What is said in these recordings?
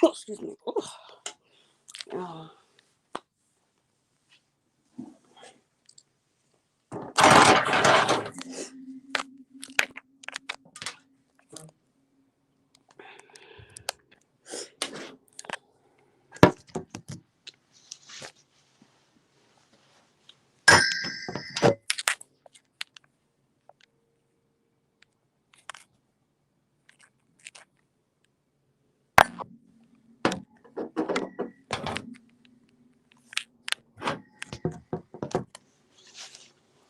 Excuse me. Oh.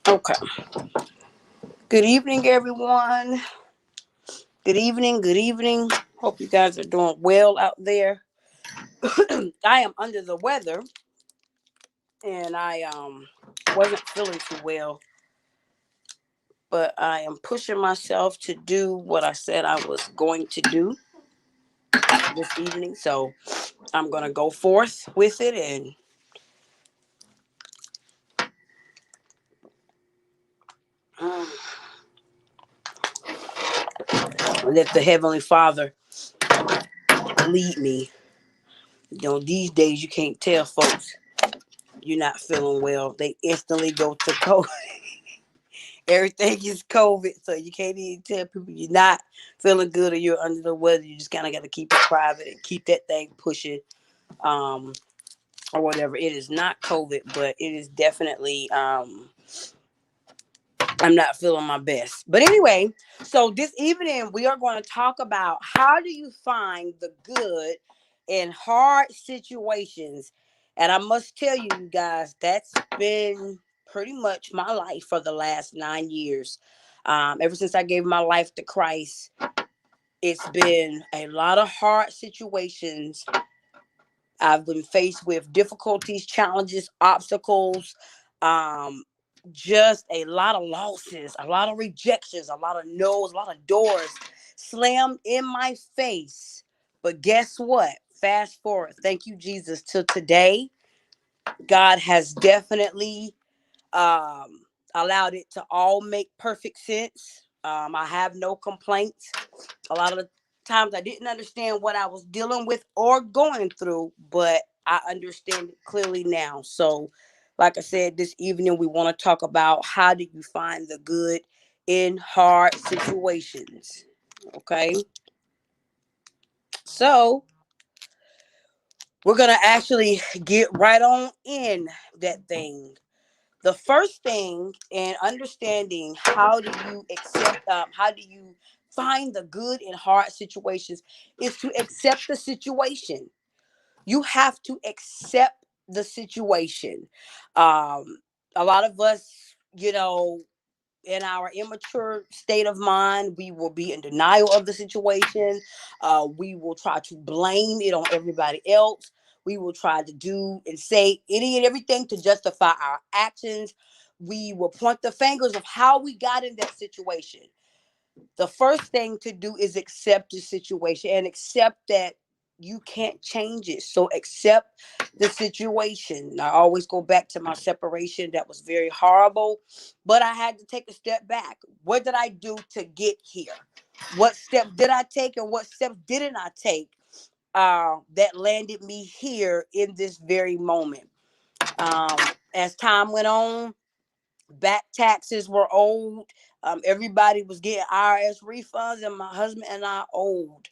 Okay. Good evening, everyone. Good evening. Good evening. Hope you guys are doing well out there. I am under the weather, and I wasn't feeling too well, but I am pushing myself to do what I said I was going to do this evening. So I'm gonna go forth with it and let the Heavenly Father lead me. These days you can't tell folks you're not feeling well. They instantly go to COVID. Everything is COVID, so you can't even tell people you're not feeling good or you're under the weather. You just kind of got to keep it private and keep that thing pushing, um, or whatever. It is not COVID, but it is definitely. I'm not feeling my best. But anyway, so this evening we are going to talk about how do you find the good in hard situations. And I must tell you guys, that's been pretty much my life for the last 9 years. Ever since I gave my life to Christ, it's been a lot of hard situations. I've been faced with difficulties, challenges, obstacles, um, just a lot of losses, a lot of rejections, a lot of no's, a lot of doors slammed in my face. But guess what? Fast forward, thank you, Jesus, to today. God has definitely um, allowed it to all make perfect sense. I have no complaints. A lot of the times I didn't understand what I was dealing with or going through, but I understand it clearly now. So, like I said, this evening we want to talk about how do you find the good in hard situations. Okay. So, we're going to actually get right on in that thing. The first thing in understanding how do you accept, how do you find the good in hard situations is to accept the situation. You have to accept the situation. A lot of us, in our immature state of mind, we will be in denial of the situation. We will try to blame it on everybody else. We will try to do and say any and everything to justify our actions. We will point the fingers of how we got in that situation. The first thing to do is accept the situation and accept that you can't change it. So accept the situation. I always go back to my separation. That was very horrible, but I had to take a step back. What did I do to get here? What step did I take and what steps didn't I take that landed me here in this very moment? Um, as time went on, back taxes were owed. Everybody was getting IRS refunds, and my husband and I owed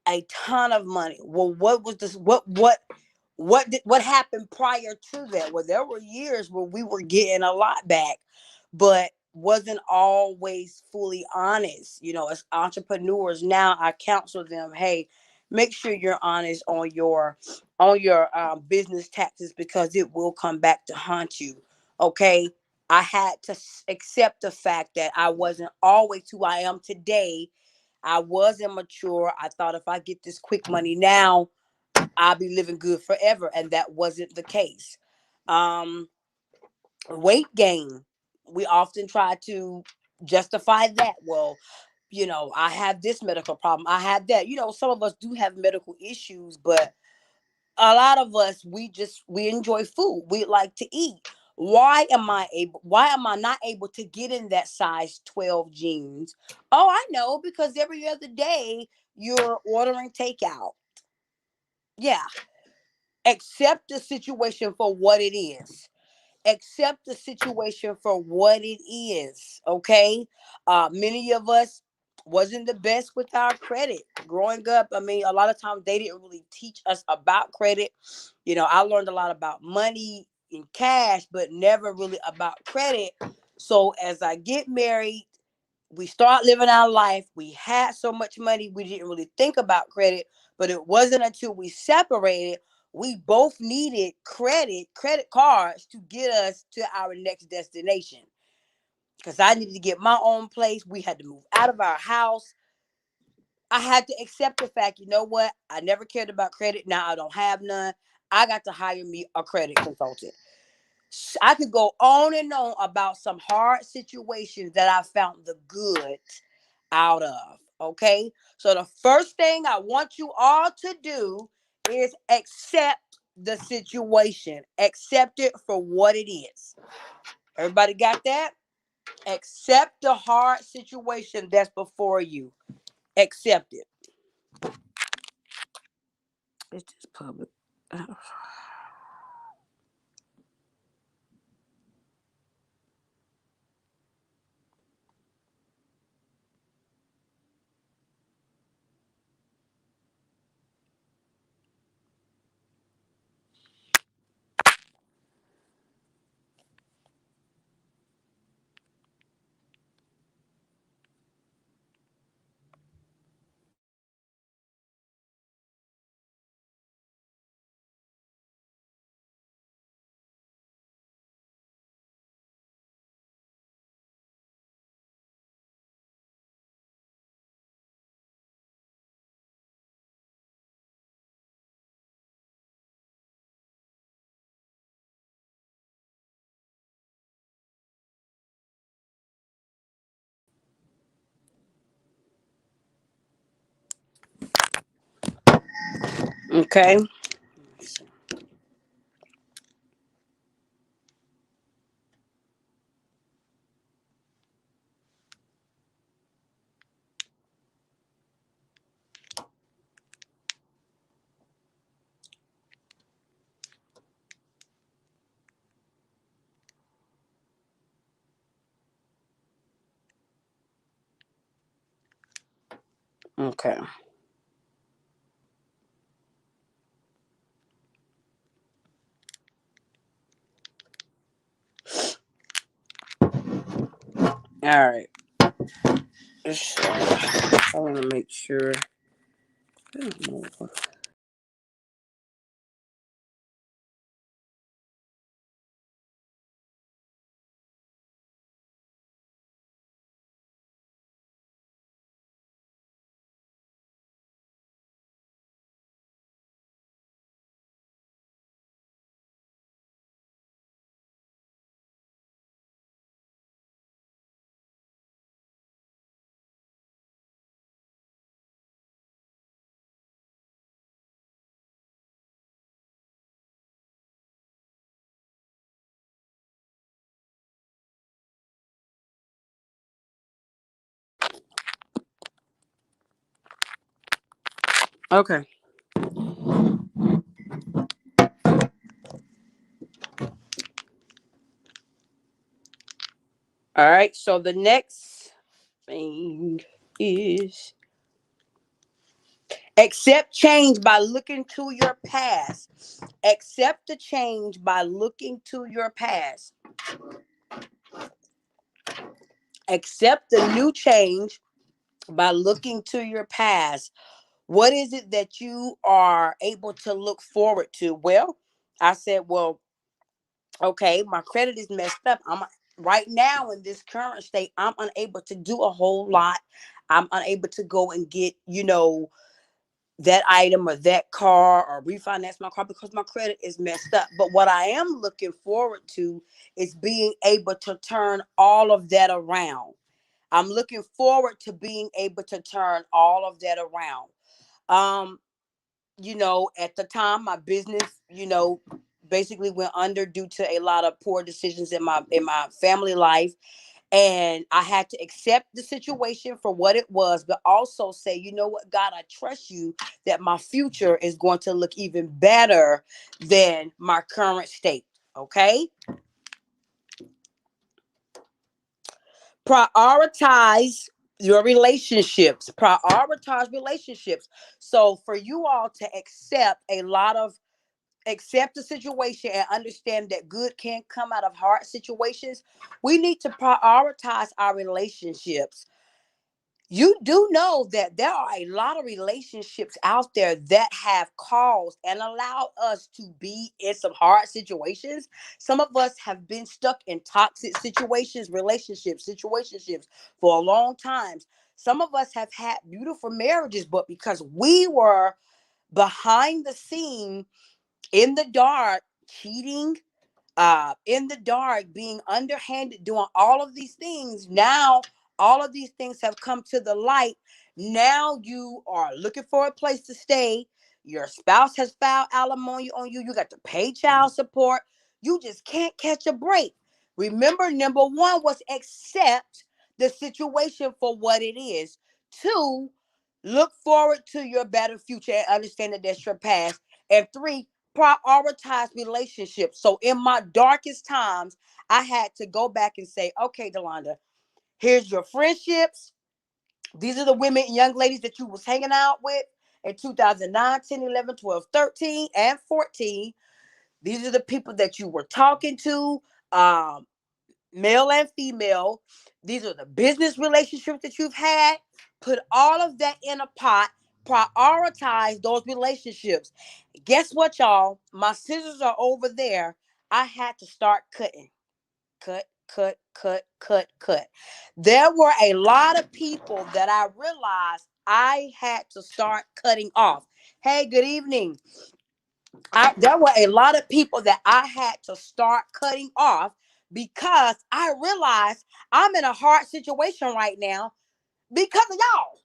a ton of money. Well, what was this? What happened prior to that? Well, there were years where we were getting a lot back, but wasn't always fully honest. As entrepreneurs now, I counsel them, hey, make sure you're honest on your business taxes because it will come back to haunt you. Okay. I had to accept the fact that I wasn't always who I am today. I was immature. I thought if I get this quick money now, I'll be living good forever. And that wasn't the case. Um, Weight gain. We often try to justify that. Well, I have this medical problem. I have that. Some of us do have medical issues, but a lot of us we enjoy food. We like to eat. Why am I not able to get in that size 12 jeans? Oh, I know, because every other day you're ordering takeout. Yeah, accept the situation for what it is. Accept the situation for what it is. Okay. Many of us wasn't the best with our credit growing up. I mean, a lot of times they didn't really teach us about credit. I learned a lot about money and cash, but never really about credit. So as I get married, we start living our life. We had so much money, we didn't really think about credit. But it wasn't until we separated, we both needed credit cards to get us to our next destination. Because I needed to get my own place. We had to move out of our house. I had to accept the fact, you know what? I never cared about credit. Now I don't have none. I got to hire me a credit consultant. I could go on and on about some hard situations that I found the good out of. Okay. So the first thing I want you all to do is accept the situation, accept it for what it is. Everybody got that? Accept the hard situation that's before you. Accept it. It's just public. Okay. Okay. All right. I want to make sure. Okay. All right. So the next thing is accept change by looking to your past. Accept the change by looking to your past. Accept the new change by looking to your past. What is it that you are able to look forward to? Well, I said, well, okay, my credit is messed up. I'm right now in this current state, I'm unable to do a whole lot. I'm unable to go and get, that item or that car or refinance my car because my credit is messed up. But what I am looking forward to is being able to turn all of that around. I'm looking forward to being able to turn all of that around. Um, at the time my business, basically went under due to a lot of poor decisions in my family life. And I had to accept the situation for what it was, but also say, you know what, God, I trust you that my future is going to look even better than my current state. Okay. Prioritize your relationships. Prioritize relationships. So for you all to accept the situation and understand that good can come out of hard situations, we need to prioritize our relationships. You do know that there are a lot of relationships out there that have caused and allowed us to be in some hard situations. Some of us have been stuck in toxic situations, situationships for a long time. Some of us have had beautiful marriages, but because we were behind the scene, in the dark, cheating, in the dark, being underhanded, doing all of these things. Now, all of these things have come to the light. Now you are looking for a place to stay. Your spouse has filed alimony on you. You got to pay child support. You just can't catch a break. Remember, number one was accept the situation for what it is. Two, look forward to your better future and understand that that's your past. And three, prioritize relationships. So in my darkest times, I had to go back and say, okay, Delonda, here's your friendships. These are the women and young ladies that you was hanging out with in 2009, 10, 11, 12, 13, and 14. These are the people that you were talking to, male and female. These are the business relationships that you've had. Put all of that in a pot. Prioritize those relationships. Guess what, y'all? My scissors are over there. I had to start cutting. Cut, cut, cut, cut, cut. There were a lot of people that I realized I had to start cutting off. Hey, good evening. There were a lot of people that I had to start cutting off because I realized I'm in a hard situation right now because of y'all.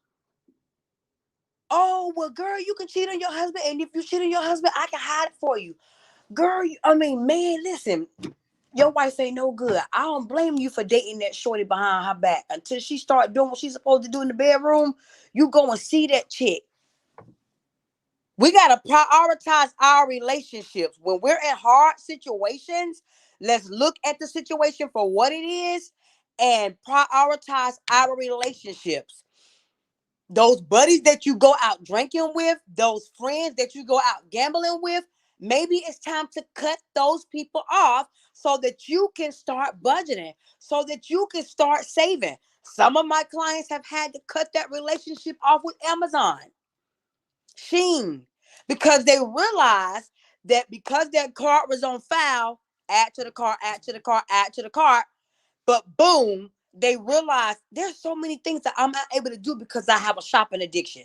Oh, well, girl, you can cheat on your husband. And if you cheat on your husband, I can hide it for you. Girl, man, listen, your wife ain't no good. I don't blame you for dating that shorty behind her back. Until she start doing what she's supposed to do in the bedroom, you go and see that chick. We got to prioritize our relationships. When we're in hard situations, let's look at the situation for what it is and prioritize our relationships. Those buddies that you go out drinking with, those friends that you go out gambling with, maybe it's time to cut those people off so that you can start budgeting, so that you can start saving. Some of my clients have had to cut that relationship off with Amazon, Sheen, because they realized that because their cart was on file, add to the cart, add to the cart, add to the cart, but boom, they realize there's so many things that I'm not able to do because I have a shopping addiction.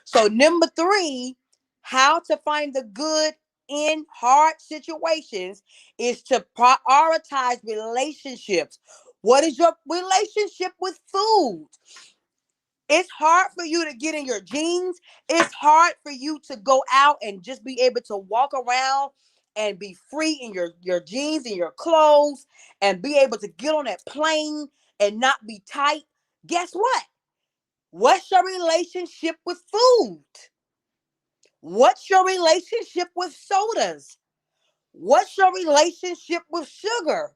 So number three, how to find the good in hard situations is to prioritize relationships. What is your relationship with food? It's hard for you to get in your jeans. It's hard for you to go out and just be able to walk around and be free in your jeans and your clothes and be able to get on that plane and not be tight. Guess what? What's your relationship with food? What's your relationship with sodas? What's your relationship with sugar?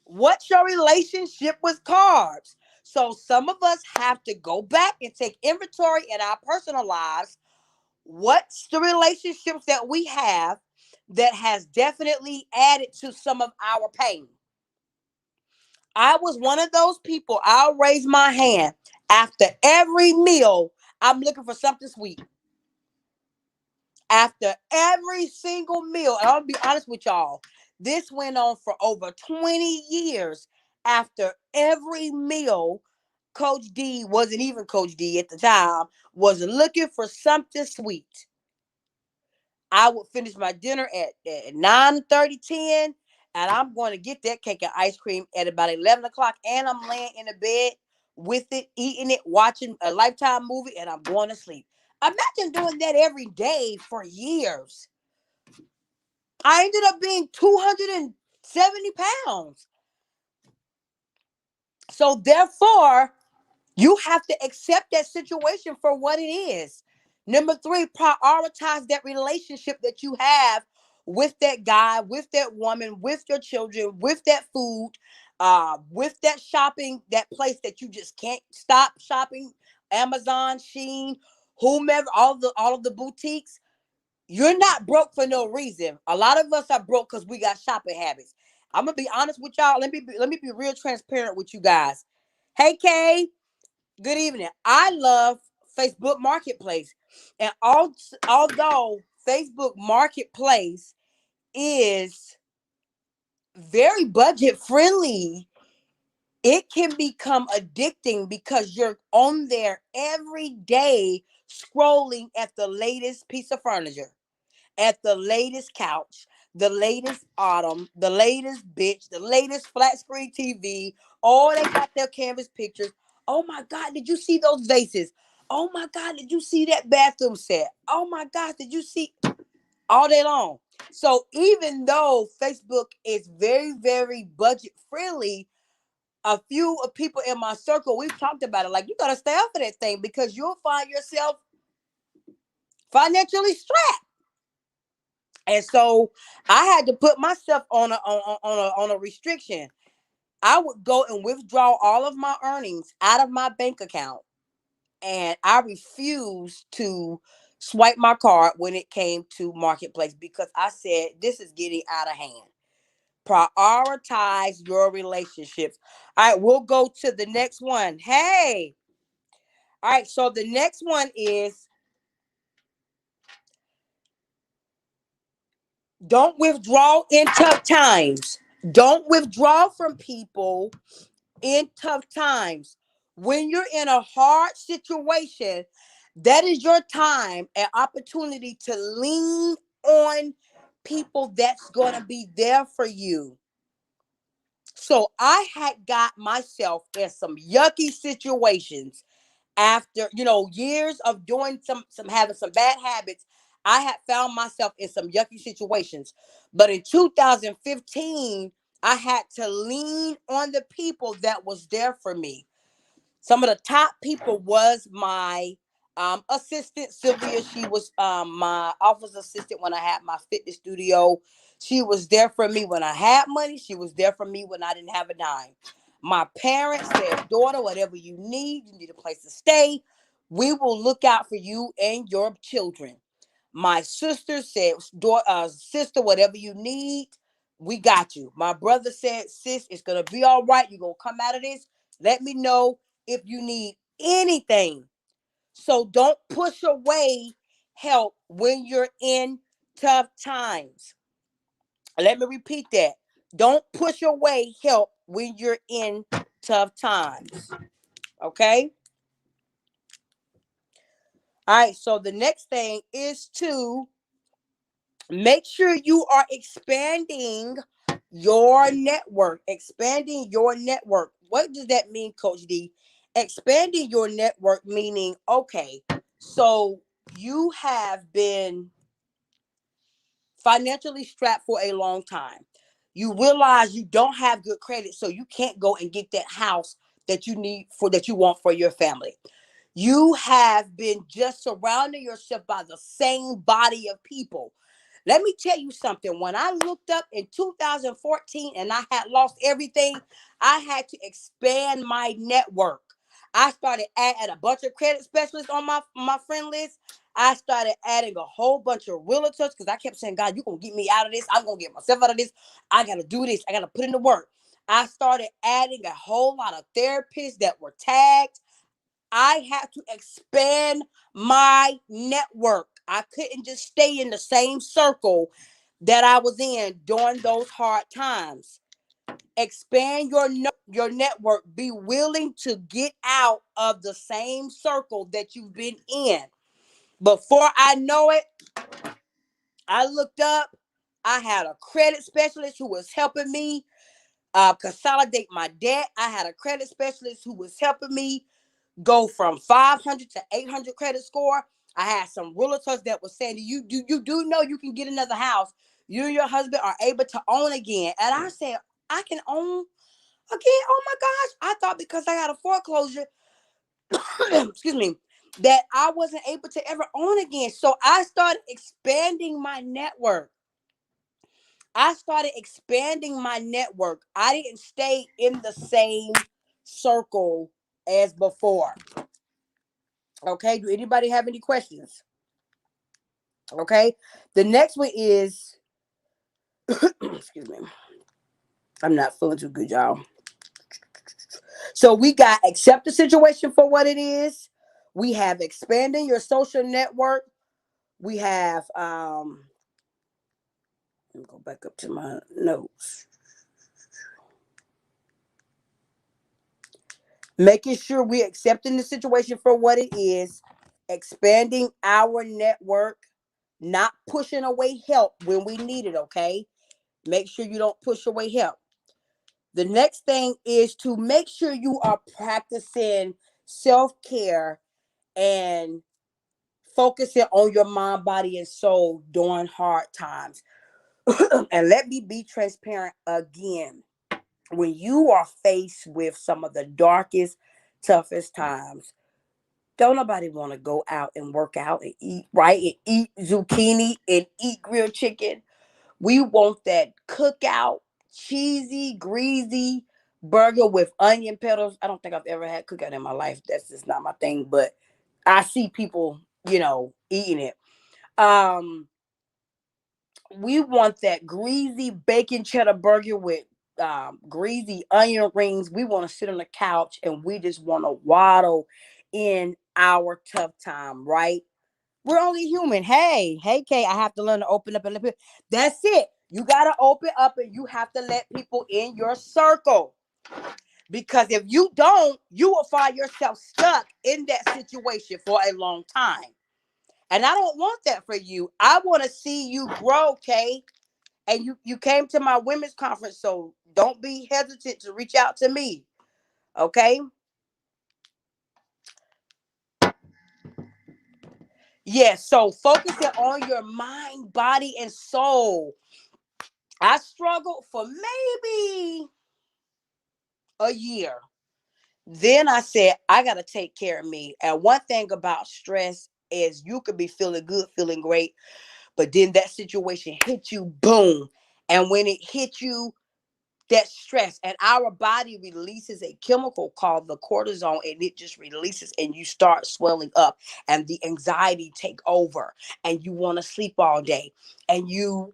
What's your relationship with carbs? So some of us have to go back and take inventory in our personal lives. What's the relationships that we have that has definitely added to some of our pain? I was one of those people. I'll raise my hand. After every meal, I'm looking for something sweet. After every single meal, and I'll be honest with y'all, this went on for over 20 years. After every meal, Coach D wasn't even Coach D at the time, was looking for something sweet. I would finish my dinner at 9:30, 10, and I'm going to get that cake and ice cream at about 11 o'clock, and I'm laying in the bed with it, eating it, watching a Lifetime movie, and I'm going to sleep. Imagine doing that every day for years. I ended up being 270 pounds. So therefore, you have to accept that situation for what it is. Number three, prioritize that relationship that you have with that guy, with that woman, with your children, with that food, with that shopping, that place that you just can't stop shopping. Amazon, Sheen, whomever, all of the boutiques. You're not broke for no reason. A lot of us are broke because we got shopping habits. I'm gonna be honest with y'all. Let me be real transparent with you guys. Hey Kay, good evening. I love Facebook Marketplace. And although Facebook Marketplace is very budget friendly, it can become addicting because you're on there every day scrolling at the latest piece of furniture, at the latest couch, the latest autumn, the latest bitch, the latest flat screen TV. Oh, they got their canvas pictures. Oh my God, did you see those vases? Oh my God, did you see that bathroom set? Oh my God, did you see all day long? So even though Facebook is very, very budget friendly, a few of people in my circle, we've talked about it. Like, you gotta stay off of that thing because you'll find yourself financially strapped. And so I had to put myself on a restriction. I would go and withdraw all of my earnings out of my bank account, and I refused to swipe my card when it came to Marketplace because I said this is getting out of hand. Prioritize your relationships. All right, we'll go to the next one. Hey, all right. So the next one is, don't withdraw in tough times. Don't withdraw from people in tough times. When you're in a hard situation, that is your time and opportunity to lean on people that's going to be there for you. So I had got myself in some yucky situations after, years of doing some having some bad habits. I had found myself in some yucky situations. But in 2015, I had to lean on the people that was there for me. Some of the top people was my assistant Sylvia. She was my office assistant when I had my fitness studio. She was there for me when I had money. She was there for me when I didn't have a dime. My parents said, daughter, whatever you need a place to stay. We will look out for you and your children. My sister said, sister, whatever you need, we got you. My brother said, sis, it's going to be all right. You're going to come out of this. Let me know if you need anything. So don't push away help when you're in tough times. Let me repeat that. Don't push away help when you're in tough times. Okay? All right. So the next thing is to make sure you are expanding your network. Expanding your network. What does that mean, Coach D? Expanding your network meaning, okay, so you have been financially strapped for a long time. You realize you don't have good credit, so you can't go and get that house that you want for your family. You have been just surrounding yourself by the same body of people. Let me tell you something. When I looked up in 2014 and I had lost everything, I had to expand my network. I started adding a bunch of credit specialists on my friend list. I started adding a whole bunch of realtors because I kept saying, God, you're going to get me out of this. I'm going to get myself out of this. I got to do this. I got to put in the work. I started adding a whole lot of therapists that were tagged. I had to expand my network. I couldn't just stay in the same circle that I was in during those hard times. Expand your network. Be willing to get out of the same circle that you've been in. Before I know it, I looked up. I had a credit specialist who was helping me consolidate my debt. I had a credit specialist who was helping me go from 500 to 800 credit score. I had some realtors that were saying, you do know you can get another house. You and your husband are able to own again. And I said, I can own Again, oh my gosh, I thought because I got a foreclosure, excuse me, that I wasn't able to ever own again. So I started expanding my network. I didn't stay in the same circle as before. Okay. Do anybody have any questions? Okay. The next one is, excuse me, I'm not feeling too good, y'all. So we got accept the situation for what it is. We have expanding your social network. We have let me go back up to my notes. Making sure we're accepting the situation for what it is, expanding our network, not pushing away help when we need it, okay? Make sure you don't push away help. The next thing is to make sure you are practicing self-care and focusing on your mind, body, and soul during hard times. And let me be transparent again. When you are faced with some of the darkest, toughest times, don't nobody want to go out and work out and eat right and eat zucchini and eat grilled chicken. We want that cookout, cheesy, greasy burger with onion petals. I don't think I've ever had cookout in my life. That's just not my thing, but I see people, eating it. Um, we want that greasy bacon cheddar burger with greasy onion rings. We want to sit on the couch and we just want to waddle in our tough time, right? We're only human. Hey, Kay, I have to learn to open up and let people. That's it. You got to open up and you have to let people in your circle. Because if you don't, you will find yourself stuck in that situation for a long time. And I don't want that for you. I want to see you grow, Kay. And you came to my women's conference, so don't be hesitant to reach out to me. Okay? Yes, so focusing on your mind, body, and soul. I struggled for maybe a year. Then I said, I got to take care of me. And one thing about stress is you could be feeling good, feeling great, but then that situation hit you, boom. And when it hit you, that stress and our body releases a chemical called the cortisol, and it just releases and you start swelling up and the anxiety take over and you want to sleep all day and you're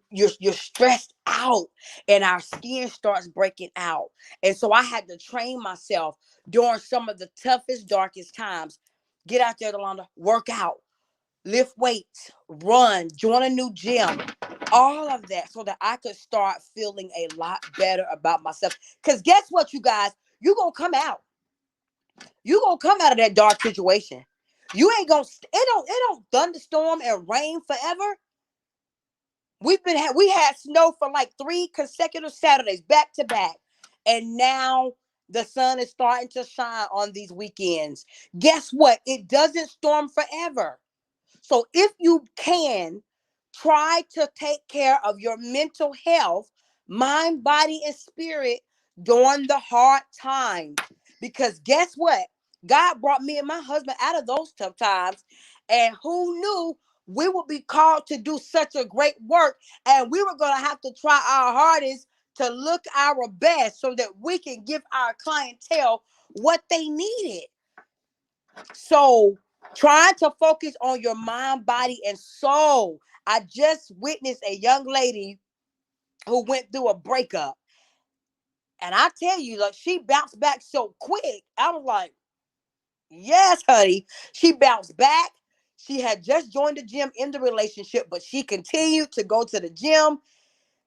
stressed out and our skin starts breaking out. And so I had to train myself during some of the toughest, darkest times. Get out there, Delonda, work out, lift weights, run, join a new gym, all of that so that I could start feeling a lot better about myself. Because guess what, you guys? You're going to come out. You're going to come out of that dark situation. You ain't going to, it don't thunderstorm and rain forever. We had snow for like 3 consecutive Saturdays back to back. And now the sun is starting to shine on these weekends. Guess what? It doesn't storm forever. So if you can, try to take care of your mental health, mind, body, and spirit during the hard times. Because guess what? God brought me and my husband out of those tough times. And who knew we would be called to do such a great work? And we were going to have to try our hardest to look our best so that we can give our clientele what they needed. So, trying to focus on your mind, body, and soul. I just witnessed a young lady who went through a breakup. And I tell you, like, she bounced back so quick. I was like, yes, honey. She bounced back. She had just joined the gym in the relationship, but she continued to go to the gym,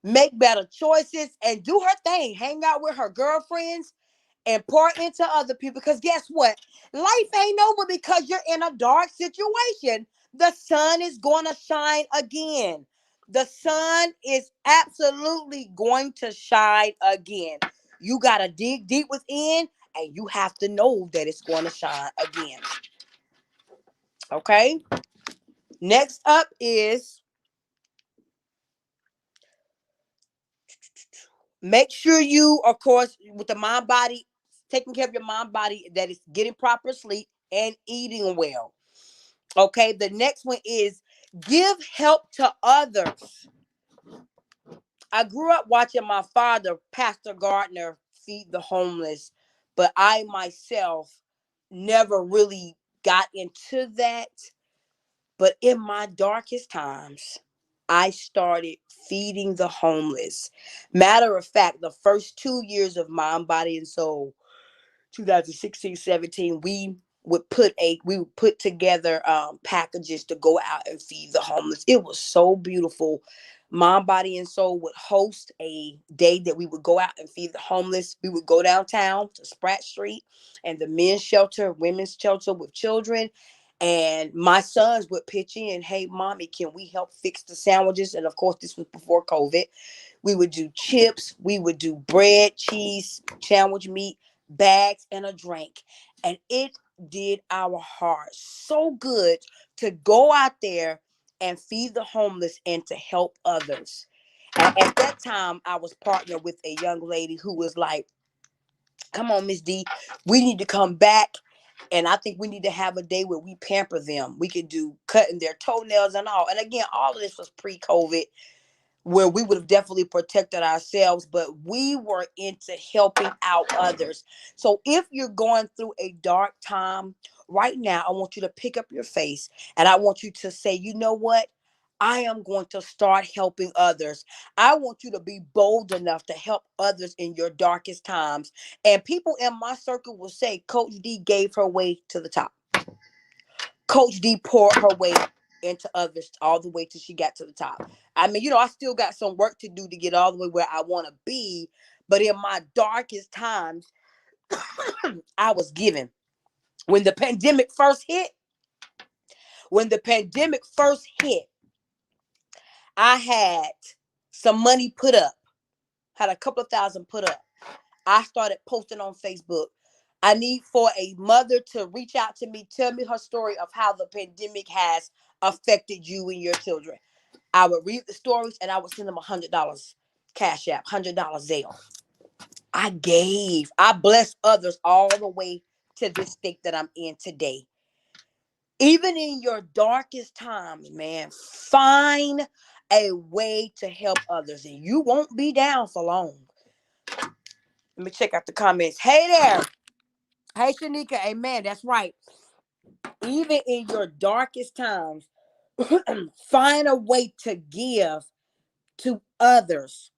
make better choices, and do her thing. Hang out with her girlfriends and pour into other people. Because guess what? Life ain't over because you're in a dark situation. The sun is going to shine again. The sun is absolutely going to shine again. You got to dig deep within and you have to know that it's going to shine again. Okay? Next up is Make sure you, of course, with the mind body, taking care of your mind body, that is getting proper sleep and eating well. Okay, the next one is give help to others. I grew up watching my father, Pastor Gardner, feed the homeless, but I myself never really got into that. But in my darkest times, I started feeding the homeless. Matter of fact, the first 2 years of Mind, Body, and Soul, 2016, 17, we would put together packages to go out and feed the homeless. It was so beautiful. Mind, Body, and Soul would host a day that we would go out and feed the homeless. We would go downtown to Spratt Street and the men's shelter, women's shelter with children. And my sons would pitch in, hey, mommy, can we help fix the sandwiches? And of course, this was before COVID. We would do chips, we would do bread, cheese, sandwich meat, bags, and a drink. And it did our hearts so good to go out there and feed the homeless and to help others. And at that time, I was partnered with a young lady who was like, come on, Miss D, we need to come back. And I think we need to have a day where we pamper them. We could do cutting their toenails and all. And again, all of this was pre-COVID, where we would have definitely protected ourselves, but we were into helping out others. So if you're going through a dark time right now, I want you to pick up your face and I want you to say, you know what? I am going to start helping others. I want you to be bold enough to help others in your darkest times. And people in my circle will say, Coach D gave her way to the top. Coach D poured her way into others all the way till she got to the top. I mean, I still got some work to do to get all the way where I want to be. But in my darkest times, I was given. When the pandemic first hit, when the pandemic first hit, I had some money put up, had a couple of thousand put up. I started posting on Facebook. I need for a mother to reach out to me, tell me her story of how the pandemic has affected you and your children. I would read the stories and I would send them $100 Cash App, $100 Zelle. I gave. I blessed others all the way to this state that I'm in today. Even in your darkest times, man, find a way to help others and you won't be down for long. Let me check out the comments. Hey there. Hey, Shanika. Amen. That's right. Even in your darkest times, find a way to give to others.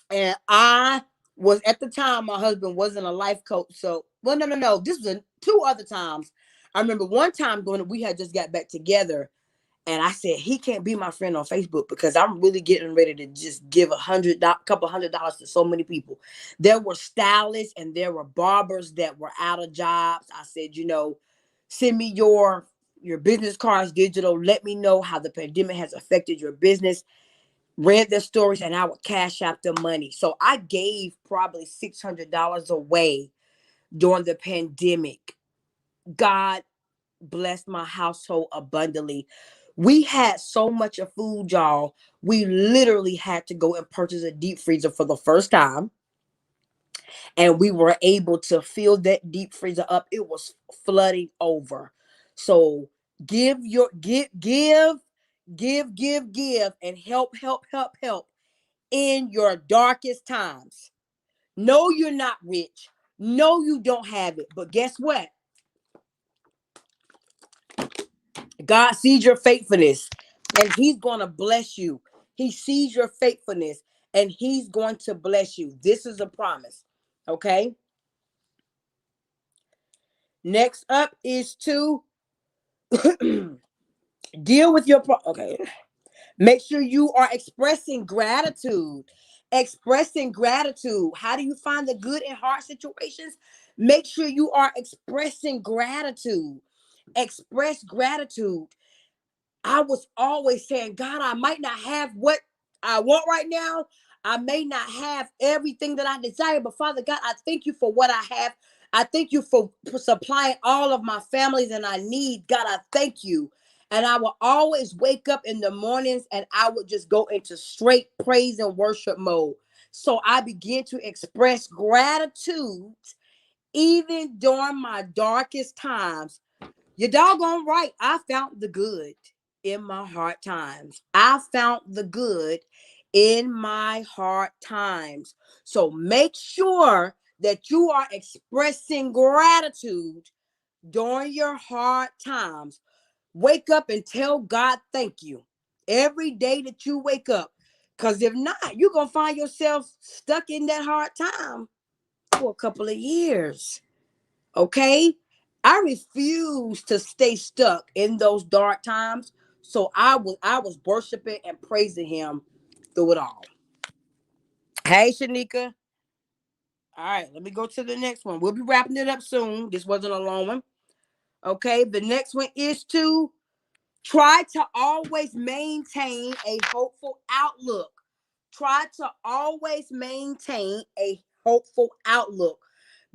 And I was, at the time, my husband wasn't a life coach. So, well, no. This was two other times. I remember one time when we had just got back together, and I said, he can't be my friend on Facebook because I'm really getting ready to just give couple $100 to so many people. There were stylists and there were barbers that were out of jobs. I said, send me your business cards digital. Let me know how the pandemic has affected your business. Read their stories and I would cash out the money. So I gave probably $600 away during the pandemic. God blessed my household abundantly. We had so much of food, y'all. We literally had to go and purchase a deep freezer for the first time. And we were able to fill that deep freezer up. It was flooding over. So give, and help in your darkest times. No, you're not rich. No, you don't have it. But guess what? God sees your faithfulness and he's going to bless you. He sees your faithfulness and he's going to bless you. This is a promise. Okay. Next up is to deal with your okay. Make sure you are expressing gratitude. Expressing gratitude. How do you find the good in hard situations? Make sure you are expressing gratitude. Express gratitude. I was always saying, God, I might not have what I want right now. I may not have everything that I desire, but Father God, I thank you for what I have. I thank you for supplying all of my families and I need. God, I thank you. And I will always wake up in the mornings and I would just go into straight praise and worship mode. So I began to express gratitude even during my darkest times. You're doggone right. I found the good in my hard times. I found the good in my hard times. So make sure that you are expressing gratitude during your hard times. Wake up and tell God thank you every day that you wake up. Because if not, you're going to find yourself stuck in that hard time for a couple of years. Okay? I refuse to stay stuck in those dark times. So I was worshiping and praising him through it all. Hey, Shanika. All right, let me go to the next one. We'll be wrapping it up soon. This wasn't a long one. Okay, the next one is to try to always maintain a hopeful outlook. Try to always maintain a hopeful outlook.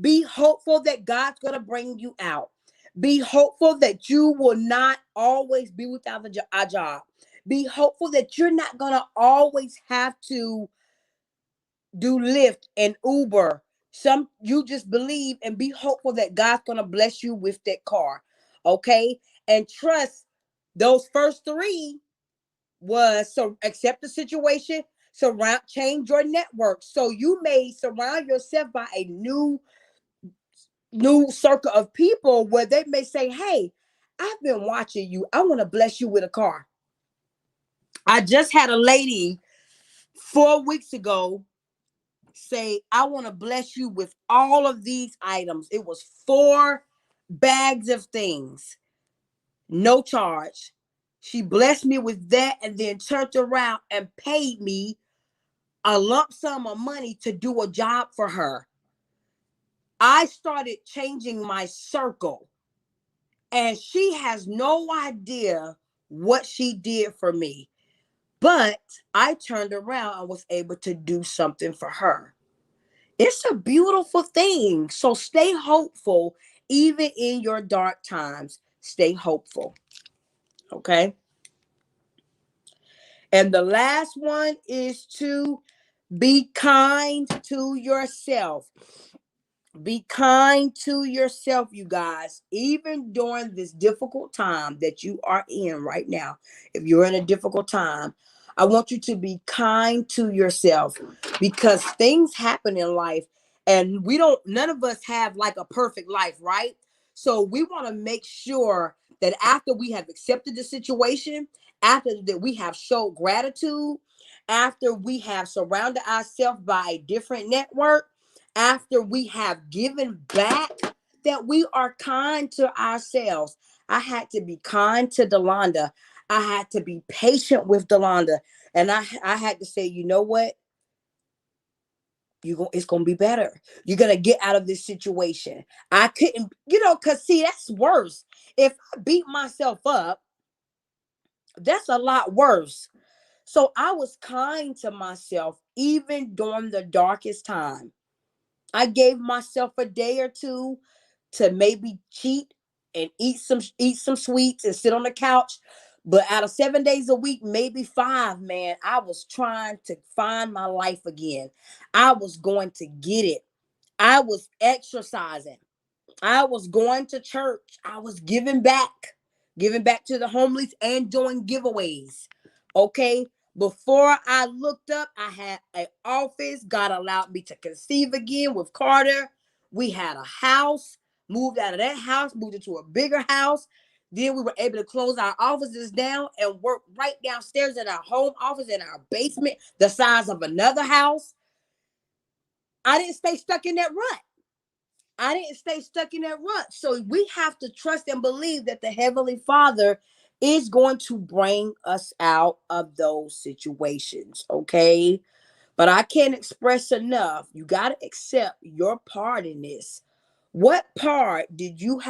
Be hopeful that God's going to bring you out. Be hopeful that you will not always be without a job. Be hopeful that you're not going to always have to do Lyft and Uber. Some you just believe and be hopeful that God's going to bless you with that car. Okay? And trust those first three was so accept the situation, change your network. So you may surround yourself by a new circle of people where they may say, hey, I've been watching you. I want to bless you with a car. I just had a lady 4 weeks ago say, I want to bless you with all of these items. It was 4 bags of things, no charge. She blessed me with that and then turned around and paid me a lump sum of money to do a job for her. I started changing my circle, and she has no idea what she did for me. But I turned around and was able to do something for her. It's a beautiful thing. So stay hopeful, even in your dark times. Stay hopeful. Okay. And the last one is to be kind to yourself. Be kind to yourself, you guys, even during this difficult time that you are in right now. If you're in a difficult time, I want you to be kind to yourself, because things happen in life and none of us have like a perfect life, right? So we want to make sure that after we have accepted the situation, after that we have showed gratitude, after we have surrounded ourselves by a different network, after we have given back, that we are kind to ourselves. I had to be kind to Delonda. I had to be patient with Delonda. And I had to say, you know what? It's gonna be better. You're gonna get out of this situation. I couldn't, because see, that's worse. If I beat myself up, that's a lot worse. So I was kind to myself even during the darkest time. I gave myself a day or two to maybe cheat and eat some sweets and sit on the couch. But out of 7 days a week, maybe 5, man, I was trying to find my life again. I was going to get it. I was exercising. I was going to church. I was giving back to the homeless and doing giveaways. Okay. Before I looked up, I had an office. God allowed me to conceive again with Carter. We had a house, moved out of that house, moved into a bigger house. Then we were able to close our offices down and work right downstairs in our home office in our basement, the size of another house. I didn't stay stuck in that rut. So we have to trust and believe that the Heavenly Father is going to bring us out of those situations. Okay. But I can't express enough. You got to accept your part in this. What part did you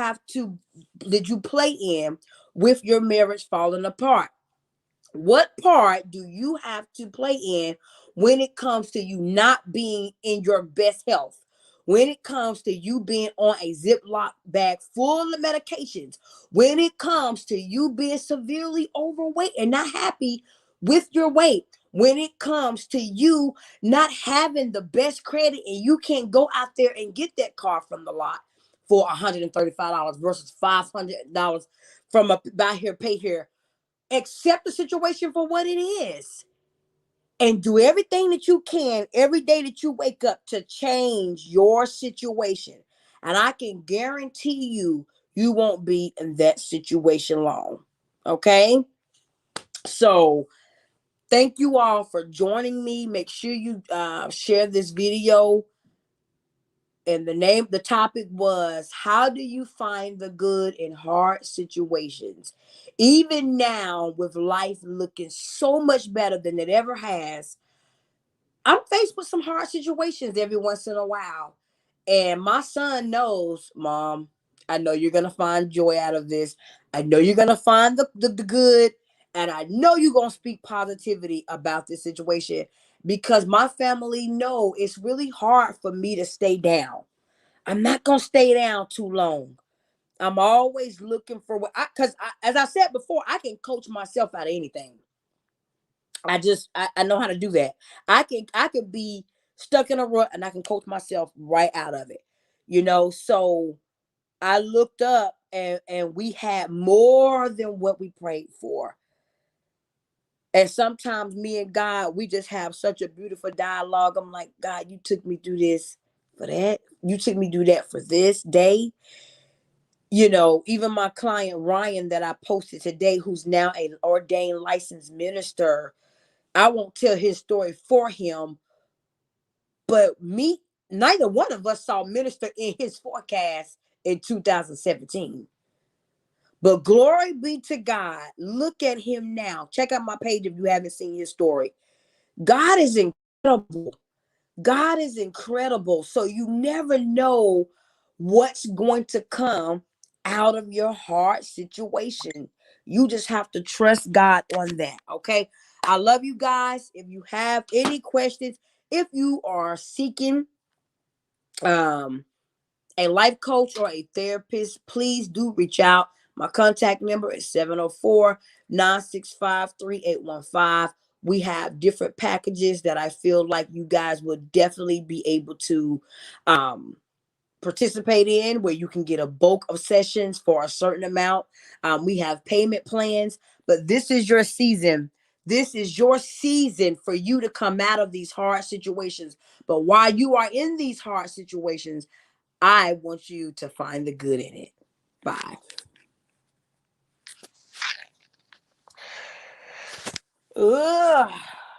play in with your marriage falling apart? What part do you have to play in when it comes to you not being in your best health? When it comes to you being on a Ziploc bag full of medications? When it comes to you being severely overweight and not happy with your weight. When it comes to you not having the best credit and you can't go out there and get that car from the lot for $135 versus $500 from a buy here, pay here, accept the situation for what it is and do everything that you can every day that you wake up to change your situation. And I can guarantee you, you won't be in that situation long. Okay? So, thank you all for joining me. Make sure you share this video. And the topic was, how do you find the good in hard situations? Even now, with life looking so much better than it ever has, I'm faced with some hard situations every once in a while. And my son knows, Mom, I know you're going to find joy out of this. I know you're going to find the good. And I know you're going to speak positivity about this situation, because my family know it's really hard for me to stay down. I'm not going to stay down too long. I'm always looking for what because as I said before, I can coach myself out of anything. I know how to do that. I can be stuck in a rut and I can coach myself right out of it. So I looked up and we had more than what we prayed for. And sometimes me and God, we just have such a beautiful dialogue. I'm like, God, you took me through this for that. You took me through that for this day. Even my client Ryan that I posted today, who's now an ordained licensed minister, I won't tell his story for him, but neither one of us saw minister in his forecast in 2017. But glory be to God. Look at him now. Check out my page if you haven't seen his story. God is incredible. God is incredible. So you never know what's going to come out of your hard situation. You just have to trust God on that. Okay. I love you guys. If you have any questions, if you are seeking a life coach or a therapist, please do reach out. My contact number is 704-965-3815. We have different packages that I feel like you guys would definitely be able to participate in, where you can get a bulk of sessions for a certain amount. We have payment plans, but this is your season. This is your season for you to come out of these hard situations. But while you are in these hard situations, I want you to find the good in it. Bye. Ugh.